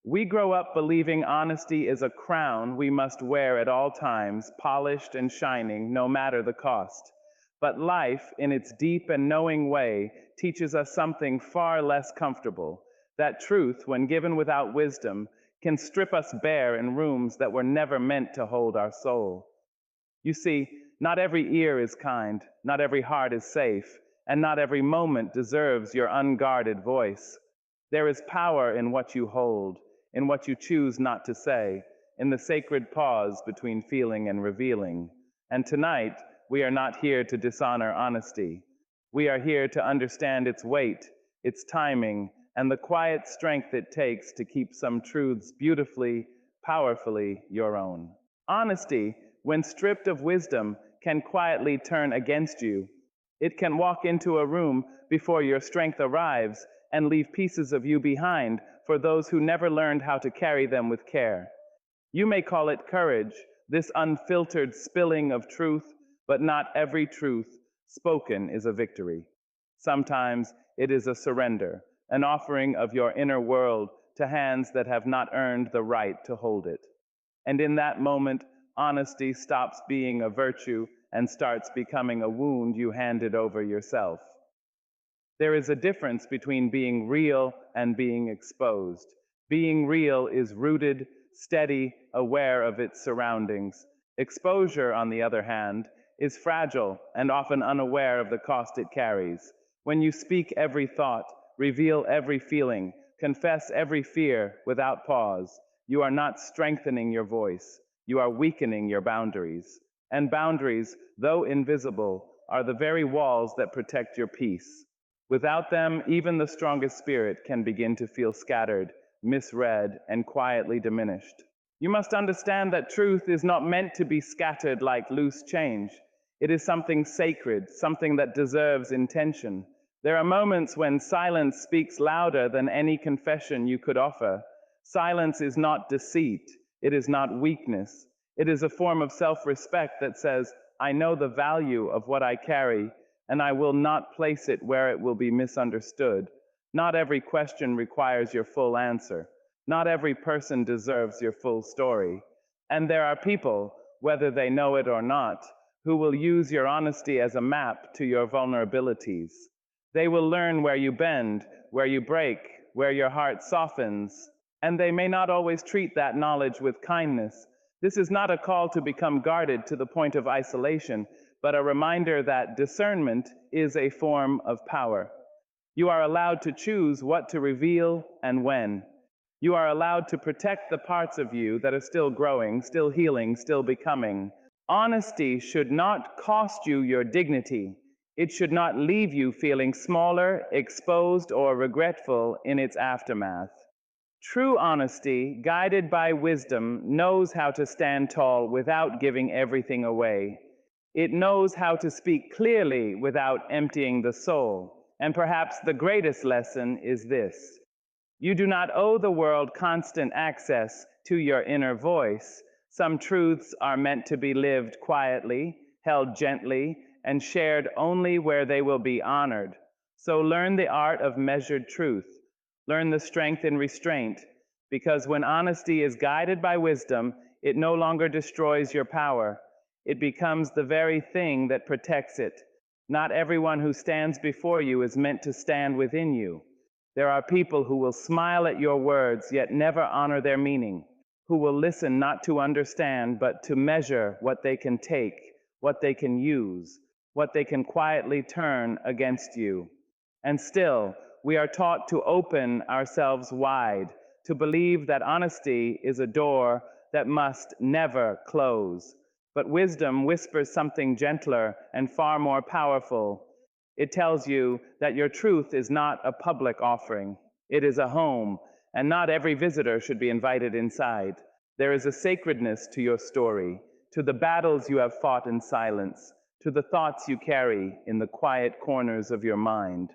We grow up believing honesty is a crown we must wear at all times, polished and shining, no matter the cost. But life, in its deep and knowing way, teaches us something far less comfortable, that truth, when given without wisdom, can strip us bare in rooms that were never meant to hold our soul. You see, not every ear is kind, not every heart is safe, and not every moment deserves your unguarded voice. There is power in what you hold, in what you choose not to say, in the sacred pause between feeling and revealing. And tonight, we are not here to dishonor honesty. We are here to understand its weight, its timing, and the quiet strength it takes to keep some truths beautifully, powerfully your own. Honesty, when stripped of wisdom, can quietly turn against you. It can walk into a room before your strength arrives and leave pieces of you behind for those who never learned how to carry them with care. You may call it courage, this unfiltered spilling of truth, but not every truth spoken is a victory. Sometimes it is a surrender, an offering of your inner world to hands that have not earned the right to hold it. And in that moment, honesty stops being a virtue and starts becoming a wound you handed over yourself. There is a difference between being real and being exposed. Being real is rooted, steady, aware of its surroundings. Exposure, on the other hand, is fragile and often unaware of the cost it carries. When you speak every thought, reveal every feeling, confess every fear without pause, you are not strengthening your voice, you are weakening your boundaries. And boundaries, though invisible, are the very walls that protect your peace. Without them, even the strongest spirit can begin to feel scattered, misread, and quietly diminished. You must understand that truth is not meant to be scattered like loose change. It is something sacred, something that deserves intention. There are moments when silence speaks louder than any confession you could offer. Silence is not deceit. It is not weakness. It is a form of self-respect that says, I know the value of what I carry, and I will not place it where it will be misunderstood. Not every question requires your full answer. Not every person deserves your full story. And there are people, whether they know it or not, who will use your honesty as a map to your vulnerabilities. They will learn where you bend, where you break, where your heart softens, and they may not always treat that knowledge with kindness. This is not a call to become guarded to the point of isolation, but a reminder that discernment is a form of power. You are allowed to choose what to reveal and when. You are allowed to protect the parts of you that are still growing, still healing, still becoming. Honesty should not cost you your dignity. It should not leave you feeling smaller, exposed, or regretful in its aftermath. True honesty, guided by wisdom, knows how to stand tall without giving everything away. It knows how to speak clearly without emptying the soul. And perhaps the greatest lesson is this: you do not owe the world constant access to your inner voice. Some truths are meant to be lived quietly, held gently, and shared only where they will be honored. So learn the art of measured truth. Learn the strength in restraint, because when honesty is guided by wisdom, it no longer destroys your power. It becomes the very thing that protects it. Not everyone who stands before you is meant to stand within you. There are people who will smile at your words, yet never honor their meaning, who will listen not to understand, but to measure what they can take, what they can use, what they can quietly turn against you. And still, we are taught to open ourselves wide, to believe that honesty is a door that must never close. But wisdom whispers something gentler and far more powerful. It tells you that your truth is not a public offering. It is a home, and not every visitor should be invited inside. There is a sacredness to your story, to the battles you have fought in silence, to the thoughts you carry in the quiet corners of your mind.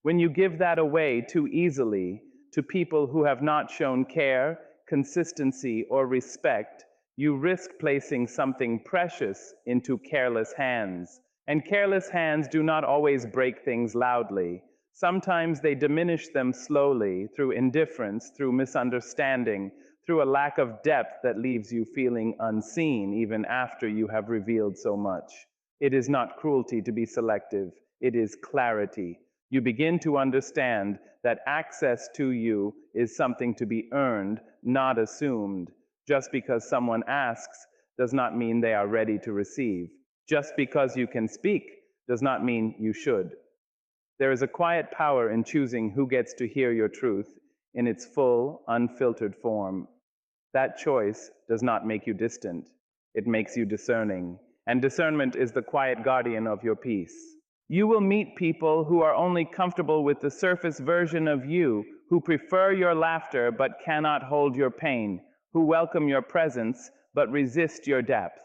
When you give that away too easily to people who have not shown care, consistency, or respect, you risk placing something precious into careless hands. And careless hands do not always break things loudly. Sometimes they diminish them slowly through indifference, through misunderstanding, through a lack of depth that leaves you feeling unseen even after you have revealed so much. It is not cruelty to be selective, it is clarity. You begin to understand that access to you is something to be earned, not assumed. Just because someone asks does not mean they are ready to receive. Just because you can speak does not mean you should. There is a quiet power in choosing who gets to hear your truth in its full, unfiltered form. That choice does not make you distant, it makes you discerning. And discernment is the quiet guardian of your peace. You will meet people who are only comfortable with the surface version of you, who prefer your laughter but cannot hold your pain, who welcome your presence but resist your depth.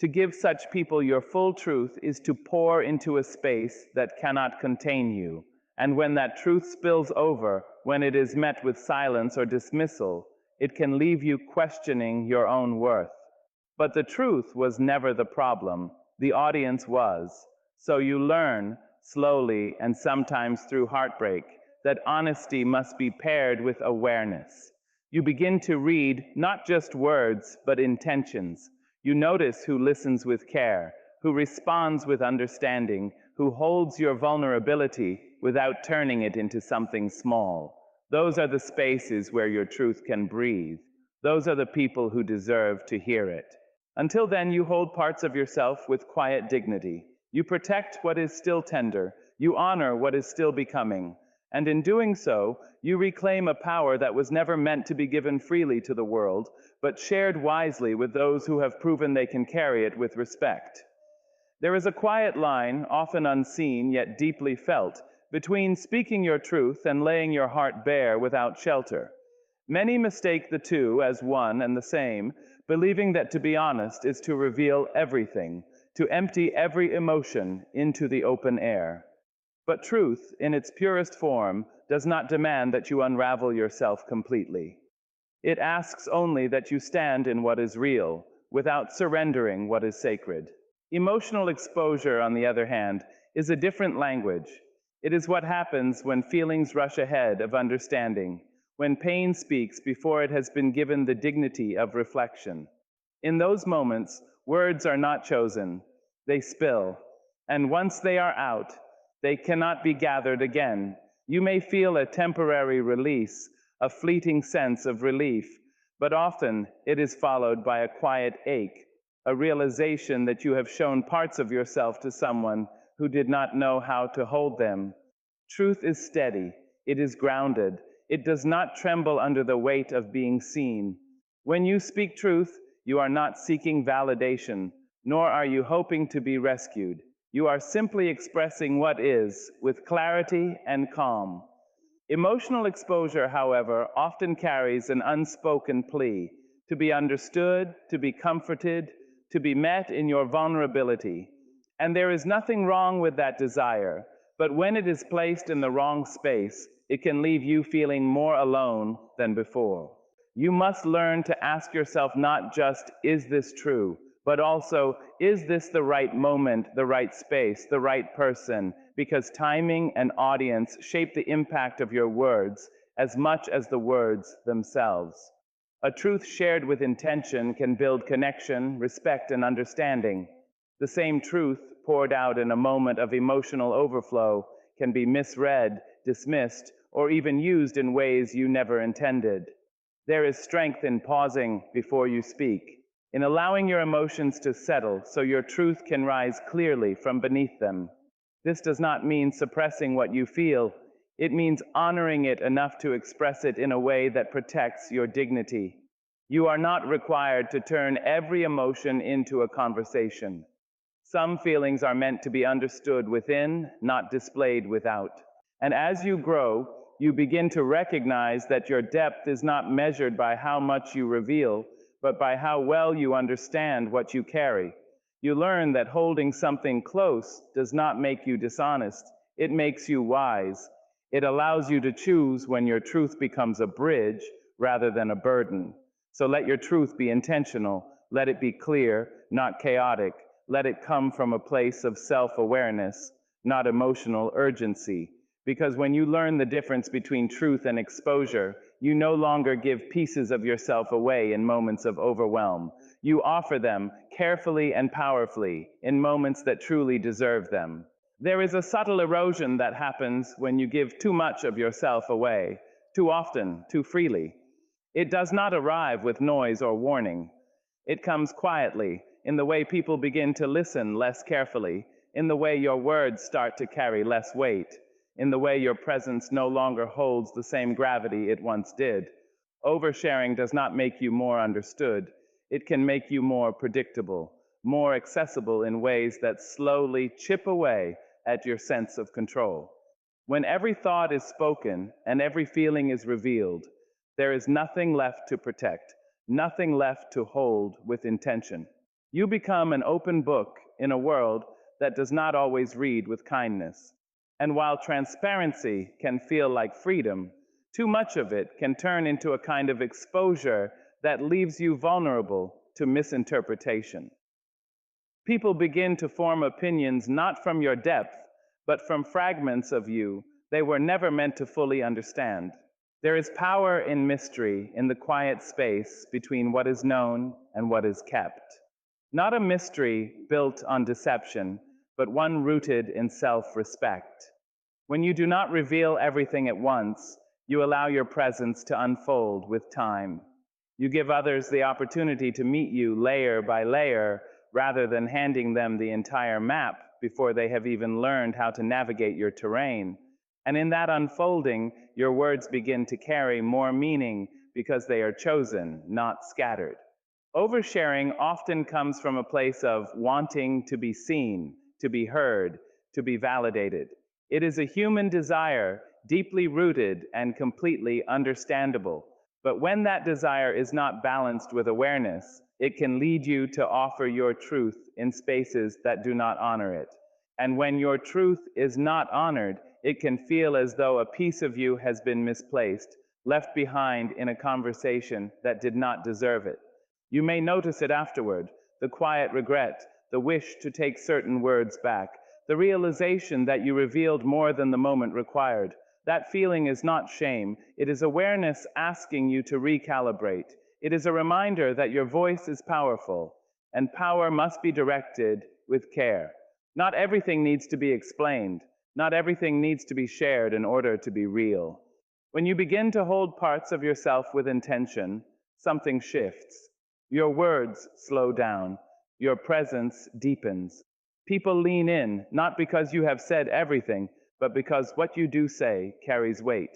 To give such people your full truth is to pour into a space that cannot contain you. And when that truth spills over, when it is met with silence or dismissal, it can leave you questioning your own worth. But the truth was never the problem, the audience was. So you learn, slowly and sometimes through heartbreak, that honesty must be paired with awareness. You begin to read not just words, but intentions. You notice who listens with care, who responds with understanding, who holds your vulnerability without turning it into something small. Those are the spaces where your truth can breathe. Those are the people who deserve to hear it. Until then, you hold parts of yourself with quiet dignity. You protect what is still tender. You honor what is still becoming. And in doing so, you reclaim a power that was never meant to be given freely to the world, but shared wisely with those who have proven they can carry it with respect. There is a quiet line, often unseen yet deeply felt, between speaking your truth and laying your heart bare without shelter. Many mistake the two as one and the same, believing that to be honest is to reveal everything, to empty every emotion into the open air. But truth, in its purest form, does not demand that you unravel yourself completely. It asks only that you stand in what is real, without surrendering what is sacred. Emotional exposure, on the other hand, is a different language. It is what happens when feelings rush ahead of understanding, when pain speaks before it has been given the dignity of reflection. In those moments, words are not chosen, they spill, and once they are out, they cannot be gathered again. You may feel a temporary release, a fleeting sense of relief, but often it is followed by a quiet ache, a realization that you have shown parts of yourself to someone who did not know how to hold them. Truth is steady, it is grounded, it does not tremble under the weight of being seen. When you speak truth, you are not seeking validation, nor are you hoping to be rescued. You are simply expressing what is, with clarity and calm. Emotional exposure, however, often carries an unspoken plea to be understood, to be comforted, to be met in your vulnerability. And there is nothing wrong with that desire, but when it is placed in the wrong space, it can leave you feeling more alone than before. You must learn to ask yourself not just, is this true? But also, is this the right moment, the right space, the right person? Because timing and audience shape the impact of your words as much as the words themselves. A truth shared with intention can build connection, respect, and understanding. The same truth poured out in a moment of emotional overflow can be misread, dismissed, or even used in ways you never intended. There is strength in pausing before you speak, in allowing your emotions to settle so your truth can rise clearly from beneath them. This does not mean suppressing what you feel. It means honoring it enough to express it in a way that protects your dignity. You are not required to turn every emotion into a conversation. Some feelings are meant to be understood within, not displayed without. And as you grow, you begin to recognize that your depth is not measured by how much you reveal, but by how well you understand what you carry. You learn that holding something close does not make you dishonest, it makes you wise. It allows you to choose when your truth becomes a bridge rather than a burden. So let your truth be intentional, let it be clear, not chaotic. Let it come from a place of self-awareness, not emotional urgency. Because when you learn the difference between truth and exposure, you no longer give pieces of yourself away in moments of overwhelm. You offer them carefully and powerfully in moments that truly deserve them. There is a subtle erosion that happens when you give too much of yourself away, too often, too freely. It does not arrive with noise or warning. It comes quietly, in the way people begin to listen less carefully, in the way your words start to carry less weight, in the way your presence no longer holds the same gravity it once did. Oversharing does not make you more understood. It can make you more predictable, more accessible in ways that slowly chip away at your sense of control. When every thought is spoken and every feeling is revealed, there is nothing left to protect, nothing left to hold with intention. You become an open book in a world that does not always read with kindness. And while transparency can feel like freedom, too much of it can turn into a kind of exposure that leaves you vulnerable to misinterpretation. People begin to form opinions not from your depth, but from fragments of you they were never meant to fully understand. There is power in mystery, in the quiet space between what is known and what is kept. Not a mystery built on deception, but one rooted in self-respect. When you do not reveal everything at once, you allow your presence to unfold with time. You give others the opportunity to meet you layer by layer, rather than handing them the entire map before they have even learned how to navigate your terrain. And in that unfolding, your words begin to carry more meaning because they are chosen, not scattered. Oversharing often comes from a place of wanting to be seen, to be heard, to be validated. It is a human desire, deeply rooted and completely understandable. But when that desire is not balanced with awareness, it can lead you to offer your truth in spaces that do not honor it. And when your truth is not honored, it can feel as though a piece of you has been misplaced, left behind in a conversation that did not deserve it. You may notice it afterward, the quiet regret, the wish to take certain words back, the realization that you revealed more than the moment required. That feeling is not shame, it is awareness asking you to recalibrate. It is a reminder that your voice is powerful, and power must be directed with care. Not everything needs to be explained. Not everything needs to be shared in order to be real. When you begin to hold parts of yourself with intention, something shifts. Your words slow down. Your presence deepens. People lean in, not because you have said everything, but because what you do say carries weight.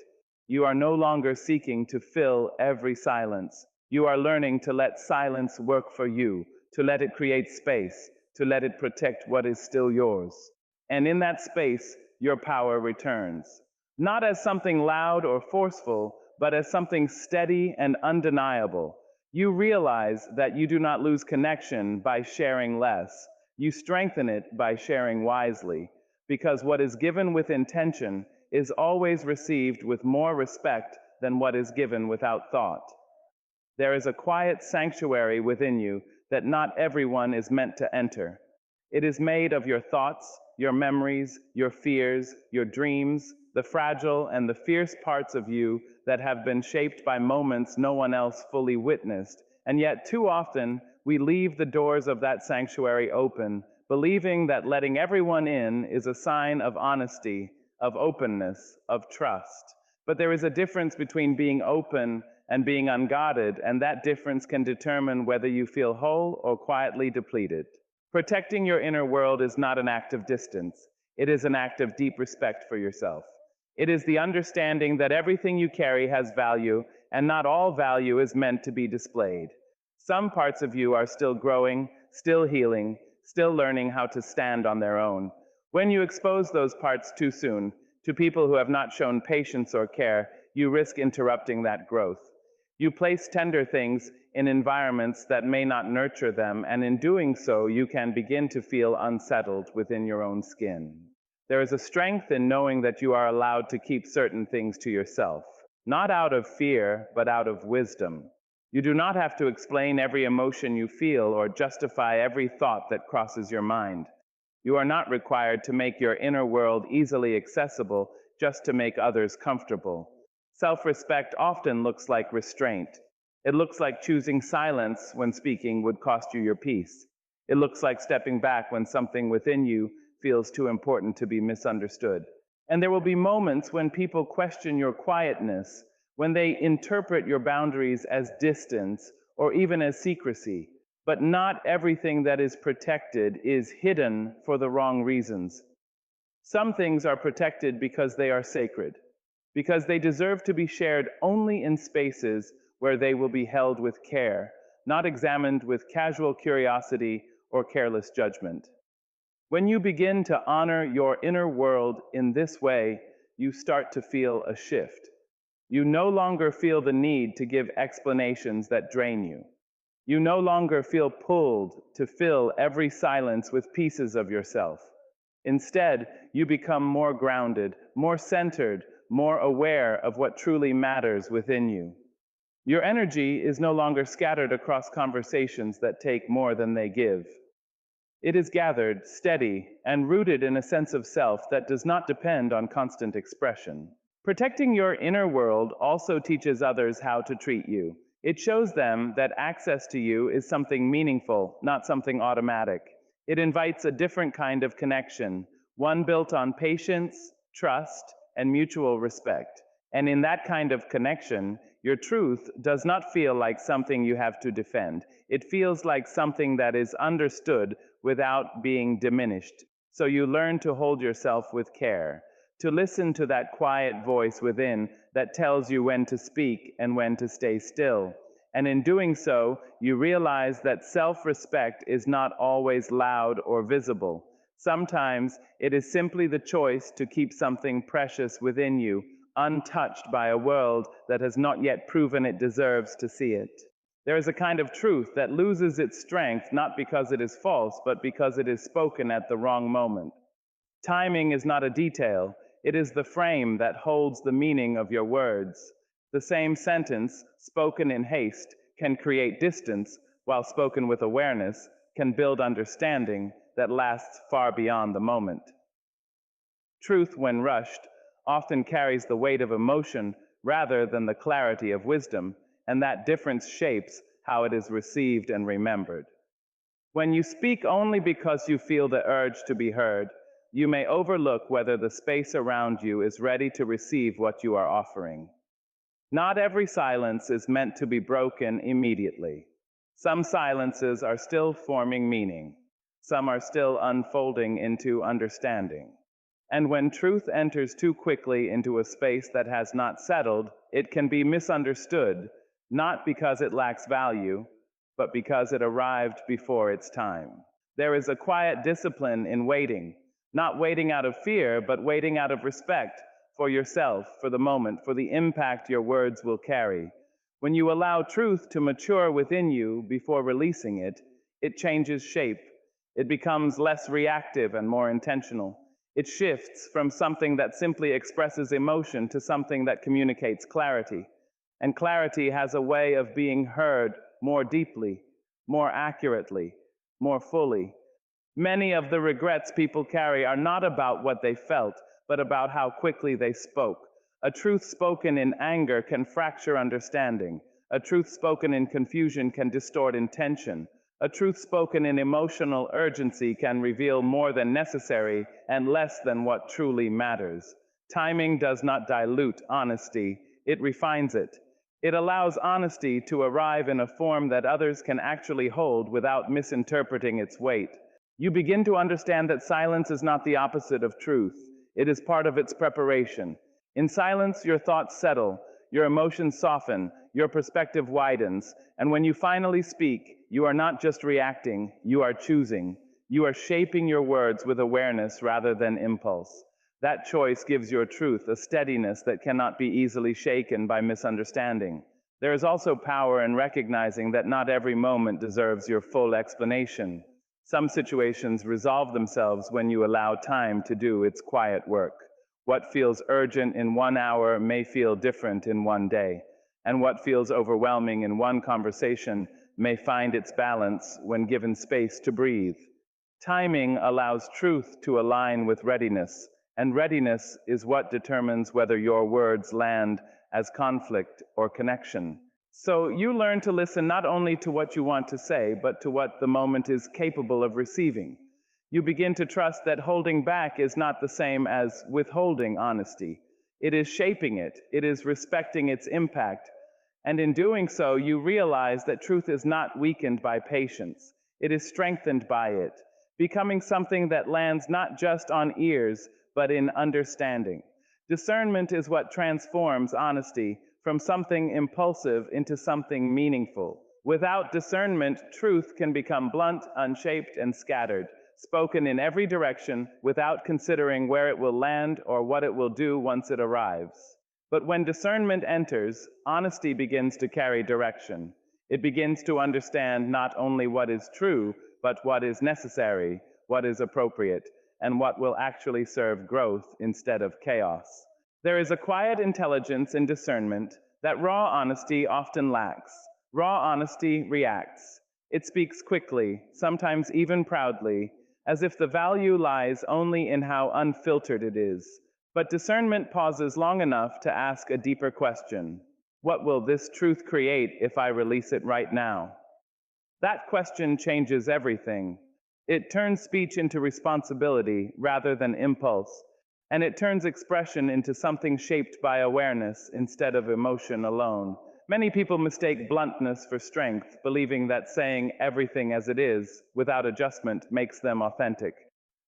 You are no longer seeking to fill every silence. You are learning to let silence work for you, to let it create space, to let it protect what is still yours. And in that space, your power returns. Not as something loud or forceful, but as something steady and undeniable. You realize that you do not lose connection by sharing less. You strengthen it by sharing wisely, because what is given with intention is always received with more respect than what is given without thought. There is a quiet sanctuary within you that not everyone is meant to enter. It is made of your thoughts, your memories, your fears, your dreams, the fragile and the fierce parts of you that have been shaped by moments no one else fully witnessed. And yet, too often, we leave the doors of that sanctuary open, believing that letting everyone in is a sign of honesty, of openness, of trust. But there is a difference between being open and being unguarded, and that difference can determine whether you feel whole or quietly depleted. Protecting your inner world is not an act of distance. It is an act of deep respect for yourself. It is the understanding that everything you carry has value, and not all value is meant to be displayed. Some parts of you are still growing, still healing, still learning how to stand on their own. When you expose those parts too soon to people who have not shown patience or care, you risk interrupting that growth. You place tender things in environments that may not nurture them, and in doing so, you can begin to feel unsettled within your own skin. There is a strength in knowing that you are allowed to keep certain things to yourself, not out of fear, but out of wisdom. You do not have to explain every emotion you feel or justify every thought that crosses your mind. You are not required to make your inner world easily accessible just to make others comfortable. Self-respect often looks like restraint. It looks like choosing silence when speaking would cost you your peace. It looks like stepping back when something within you feels too important to be misunderstood. And there will be moments when people question your quietness, when they interpret your boundaries as distance or even as secrecy. But not everything that is protected is hidden for the wrong reasons. Some things are protected because they are sacred, because they deserve to be shared only in spaces where they will be held with care, not examined with casual curiosity or careless judgment. When you begin to honor your inner world in this way, you start to feel a shift. You no longer feel the need to give explanations that drain you. You no longer feel pulled to fill every silence with pieces of yourself. Instead, you become more grounded, more centered, more aware of what truly matters within you. Your energy is no longer scattered across conversations that take more than they give. It is gathered, steady, and rooted in a sense of self that does not depend on constant expression. Protecting your inner world also teaches others how to treat you. It shows them that access to you is something meaningful, not something automatic. It invites a different kind of connection, one built on patience, trust, and mutual respect. And in that kind of connection, your truth does not feel like something you have to defend. It feels like something that is understood without being diminished. So you learn to hold yourself with care, to listen to that quiet voice within that tells you when to speak and when to stay still. And in doing so, you realize that self-respect is not always loud or visible. Sometimes it is simply the choice to keep something precious within you, untouched by a world that has not yet proven it deserves to see it. There is a kind of truth that loses its strength not because it is false, but because it is spoken at the wrong moment. Timing is not a detail, it is the frame that holds the meaning of your words. The same sentence, spoken in haste, can create distance, while spoken with awareness can build understanding that lasts far beyond the moment. Truth, when rushed, often carries the weight of emotion rather than the clarity of wisdom, and that difference shapes how it is received and remembered. When you speak only because you feel the urge to be heard, you may overlook whether the space around you is ready to receive what you are offering. Not every silence is meant to be broken immediately. Some silences are still forming meaning. Some are still unfolding into understanding. And when truth enters too quickly into a space that has not settled, it can be misunderstood, not because it lacks value, but because it arrived before its time. There is a quiet discipline in waiting, not waiting out of fear, but waiting out of respect for yourself, for the moment, for the impact your words will carry. When you allow truth to mature within you before releasing it, it changes shape. It becomes less reactive and more intentional. It shifts from something that simply expresses emotion to something that communicates clarity. And clarity has a way of being heard more deeply, more accurately, more fully. Many of the regrets people carry are not about what they felt, but about how quickly they spoke. A truth spoken in anger can fracture understanding. A truth spoken in confusion can distort intention. A truth spoken in emotional urgency can reveal more than necessary and less than what truly matters. Timing does not dilute honesty, it refines it. It allows honesty to arrive in a form that others can actually hold without misinterpreting its weight. You begin to understand that silence is not the opposite of truth. It is part of its preparation. In silence, your thoughts settle, your emotions soften, your perspective widens, and when you finally speak, you are not just reacting, you are choosing. You are shaping your words with awareness rather than impulse. That choice gives your truth a steadiness that cannot be easily shaken by misunderstanding. There is also power in recognizing that not every moment deserves your full explanation. Some situations resolve themselves when you allow time to do its quiet work. What feels urgent in 1 hour may feel different in one day, and what feels overwhelming in one conversation may find its balance when given space to breathe. Timing allows truth to align with readiness, and readiness is what determines whether your words land as conflict or connection. So you learn to listen not only to what you want to say, but to what the moment is capable of receiving. You begin to trust that holding back is not the same as withholding honesty. It is shaping it, it is respecting its impact, and in doing so, you realize that truth is not weakened by patience. It is strengthened by it, becoming something that lands not just on ears, but in understanding. Discernment is what transforms honesty from something impulsive into something meaningful. Without discernment, truth can become blunt, unshaped, and scattered, spoken in every direction without considering where it will land or what it will do once it arrives. But when discernment enters, honesty begins to carry direction. It begins to understand not only what is true, but what is necessary, what is appropriate, and what will actually serve growth instead of chaos. There is a quiet intelligence in discernment that raw honesty often lacks. Raw honesty reacts. It speaks quickly, sometimes even proudly, as if the value lies only in how unfiltered it is. But discernment pauses long enough to ask a deeper question. What will this truth create if I release it right now? That question changes everything. It turns speech into responsibility rather than impulse, and it turns expression into something shaped by awareness instead of emotion alone. Many people mistake bluntness for strength, believing that saying everything as it is, without adjustment, makes them authentic.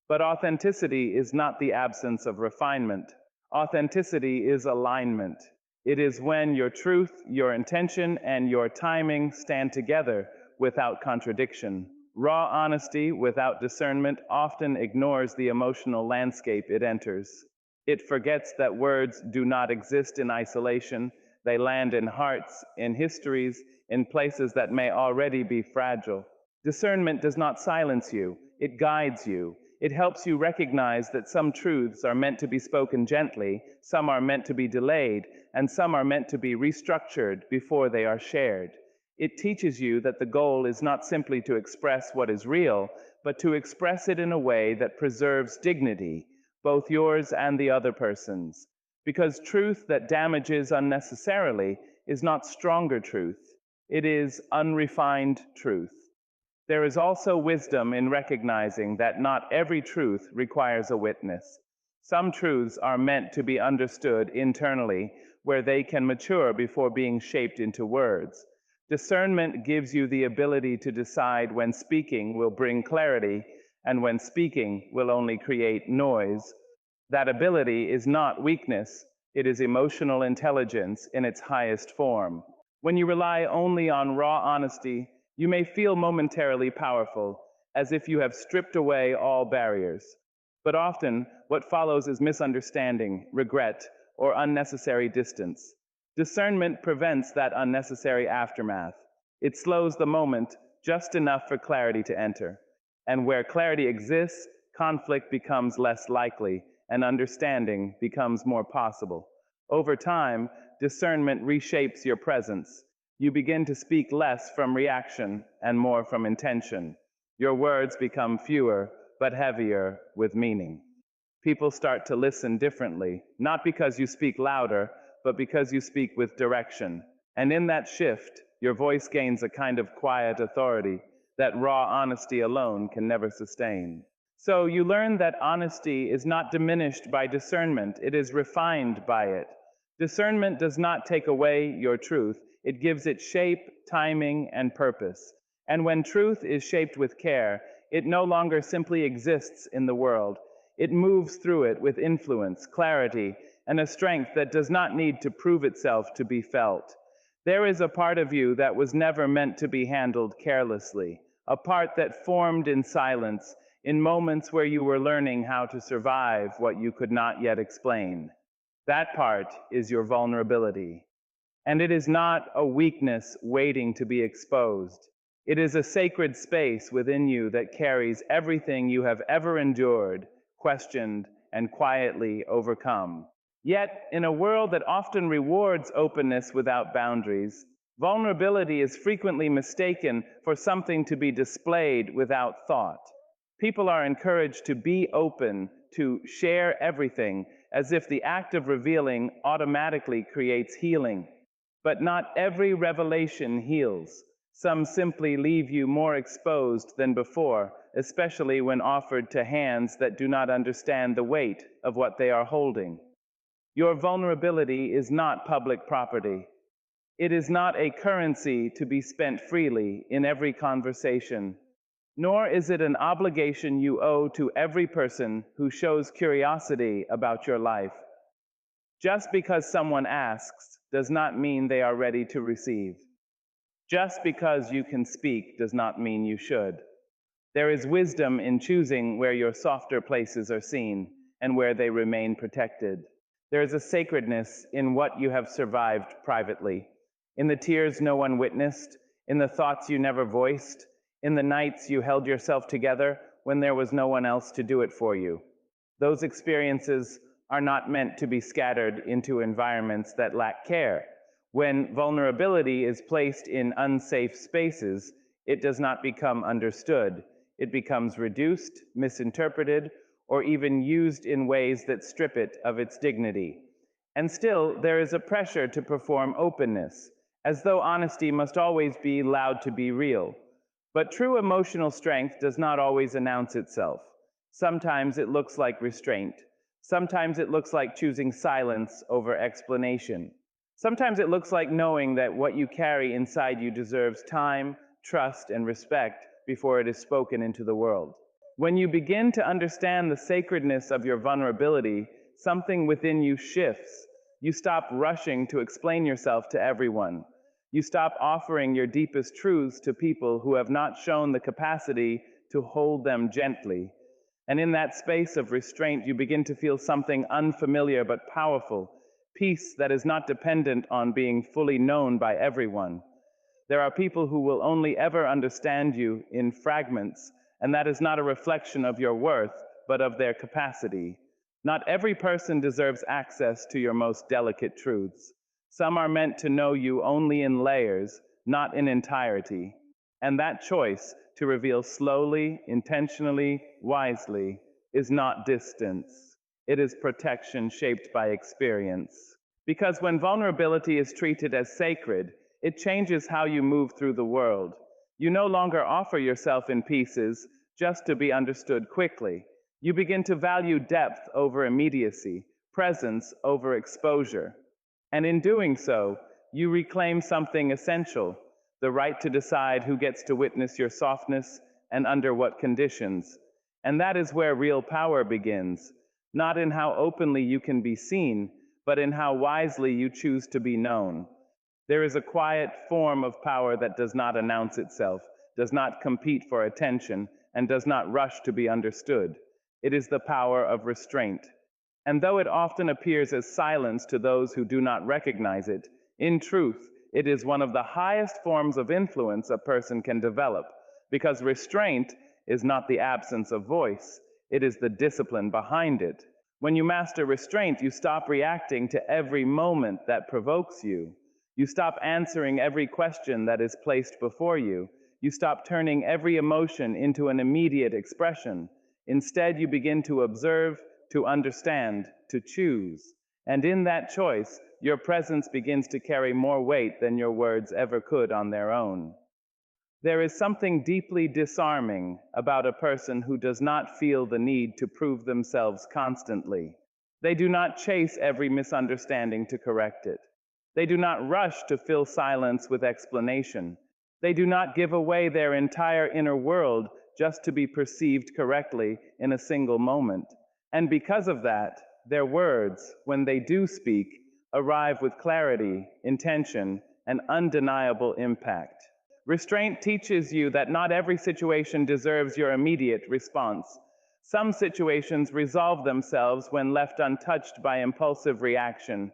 But authenticity is not the absence of refinement. Authenticity is alignment. It is when your truth, your intention, and your timing stand together without contradiction. Raw honesty without discernment often ignores the emotional landscape it enters. It forgets that words do not exist in isolation. They land in hearts, in histories, in places that may already be fragile. Discernment does not silence you, it guides you. It helps you recognize that some truths are meant to be spoken gently, some are meant to be delayed, and some are meant to be restructured before they are shared. It teaches you that the goal is not simply to express what is real, but to express it in a way that preserves dignity, both yours and the other person's. Because truth that damages unnecessarily is not stronger truth, it is unrefined truth. There is also wisdom in recognizing that not every truth requires a witness. Some truths are meant to be understood internally, where they can mature before being shaped into words. Discernment gives you the ability to decide when speaking will bring clarity and when speaking will only create noise. That ability is not weakness, it is emotional intelligence in its highest form. When you rely only on raw honesty, you may feel momentarily powerful, as if you have stripped away all barriers. But often, what follows is misunderstanding, regret, or unnecessary distance. Discernment prevents that unnecessary aftermath. It slows the moment just enough for clarity to enter. And where clarity exists, conflict becomes less likely, and understanding becomes more possible. Over time, discernment reshapes your presence. You begin to speak less from reaction and more from intention. Your words become fewer, but heavier with meaning. People start to listen differently, not because you speak louder, but because you speak with direction. And in that shift, your voice gains a kind of quiet authority that raw honesty alone can never sustain. So you learn that honesty is not diminished by discernment, it is refined by it. Discernment does not take away your truth, it gives it shape, timing, and purpose. And when truth is shaped with care, it no longer simply exists in the world. It moves through it with influence, clarity, and a strength that does not need to prove itself to be felt. There is a part of you that was never meant to be handled carelessly, a part that formed in silence, in moments where you were learning how to survive what you could not yet explain. That part is your vulnerability. And it is not a weakness waiting to be exposed. It is a sacred space within you that carries everything you have ever endured, questioned, and quietly overcome. Yet, in a world that often rewards openness without boundaries, vulnerability is frequently mistaken for something to be displayed without thought. People are encouraged to be open, to share everything, as if the act of revealing automatically creates healing. But not every revelation heals. Some simply leave you more exposed than before, especially when offered to hands that do not understand the weight of what they are holding. Your vulnerability is not public property. It is not a currency to be spent freely in every conversation, nor is it an obligation you owe to every person who shows curiosity about your life. Just because someone asks does not mean they are ready to receive. Just because you can speak does not mean you should. There is wisdom in choosing where your softer places are seen and where they remain protected. There is a sacredness in what you have survived privately, in the tears no one witnessed, in the thoughts you never voiced, in the nights you held yourself together when there was no one else to do it for you. Those experiences are not meant to be scattered into environments that lack care. When vulnerability is placed in unsafe spaces, it does not become understood. It becomes reduced, misinterpreted, or even used in ways that strip it of its dignity. And still, there is a pressure to perform openness, as though honesty must always be allowed to be real. But true emotional strength does not always announce itself. Sometimes it looks like restraint. Sometimes it looks like choosing silence over explanation. Sometimes it looks like knowing that what you carry inside you deserves time, trust, and respect before it is spoken into the world. When you begin to understand the sacredness of your vulnerability, something within you shifts. You stop rushing to explain yourself to everyone. You stop offering your deepest truths to people who have not shown the capacity to hold them gently. And in that space of restraint, you begin to feel something unfamiliar but powerful, peace that is not dependent on being fully known by everyone. There are people who will only ever understand you in fragments, and that is not a reflection of your worth, but of their capacity. Not every person deserves access to your most delicate truths. Some are meant to know you only in layers, not in entirety. And that choice, to reveal slowly, intentionally, wisely, is not distance. It is protection shaped by experience. Because when vulnerability is treated as sacred, it changes how you move through the world. You no longer offer yourself in pieces just to be understood quickly. You begin to value depth over immediacy, presence over exposure. And in doing so, you reclaim something essential, the right to decide who gets to witness your softness and under what conditions. And that is where real power begins, not in how openly you can be seen, but in how wisely you choose to be known. There is a quiet form of power that does not announce itself, does not compete for attention, and does not rush to be understood. It is the power of restraint. And though it often appears as silence to those who do not recognize it, in truth, it is one of the highest forms of influence a person can develop, because restraint is not the absence of voice, it is the discipline behind it. When you master restraint, you stop reacting to every moment that provokes you. You stop answering every question that is placed before you. You stop turning every emotion into an immediate expression. Instead, you begin to observe, to understand, to choose. And in that choice, your presence begins to carry more weight than your words ever could on their own. There is something deeply disarming about a person who does not feel the need to prove themselves constantly. They do not chase every misunderstanding to correct it. They do not rush to fill silence with explanation. They do not give away their entire inner world just to be perceived correctly in a single moment. And because of that, their words, when they do speak, arrive with clarity, intention, and undeniable impact. Restraint teaches you that not every situation deserves your immediate response. Some situations resolve themselves when left untouched by impulsive reaction.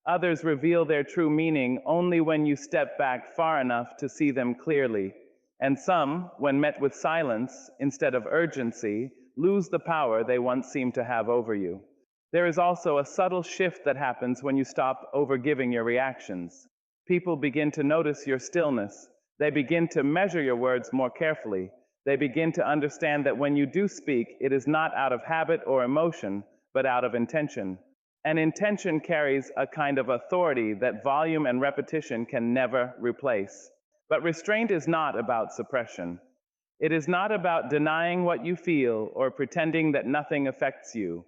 Others reveal their true meaning only when you step back far enough to see them clearly. And some, when met with silence instead of urgency, lose the power they once seemed to have over you. There is also a subtle shift that happens when you stop overgiving your reactions. People begin to notice your stillness. They begin to measure your words more carefully. They begin to understand that when you do speak, it is not out of habit or emotion, but out of intention. And intention carries a kind of authority that volume and repetition can never replace. But restraint is not about suppression. It is not about denying what you feel or pretending that nothing affects you.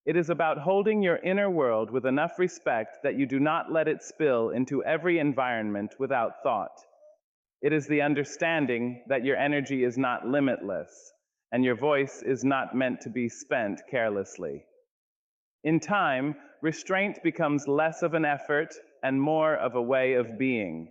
It is about holding your inner world with enough respect that you do not let it spill into every environment without thought. It is the understanding that your energy is not limitless and your voice is not meant to be spent carelessly. In time, restraint becomes less of an effort and more of a way of being.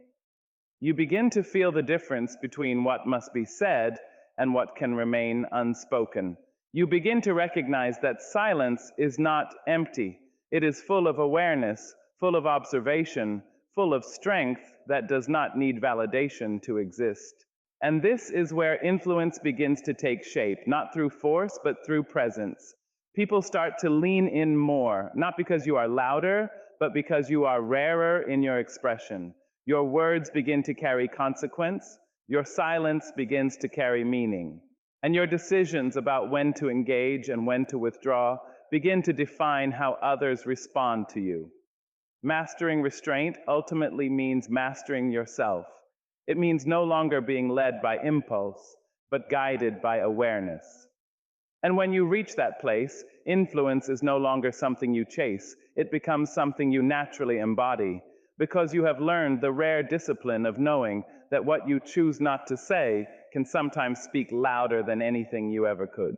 You begin to feel the difference between what must be said and what can remain unspoken. You begin to recognize that silence is not empty. It is full of awareness, full of observation, full of strength that does not need validation to exist. And this is where influence begins to take shape, not through force, but through presence. People start to lean in more, not because you are louder, but because you are rarer in your expression. Your words begin to carry consequence, your silence begins to carry meaning, and your decisions about when to engage and when to withdraw begin to define how others respond to you. Mastering restraint ultimately means mastering yourself. It means no longer being led by impulse, but guided by awareness. And when you reach that place, influence is no longer something you chase. It becomes something you naturally embody, because you have learned the rare discipline of knowing that what you choose not to say can sometimes speak louder than anything you ever could.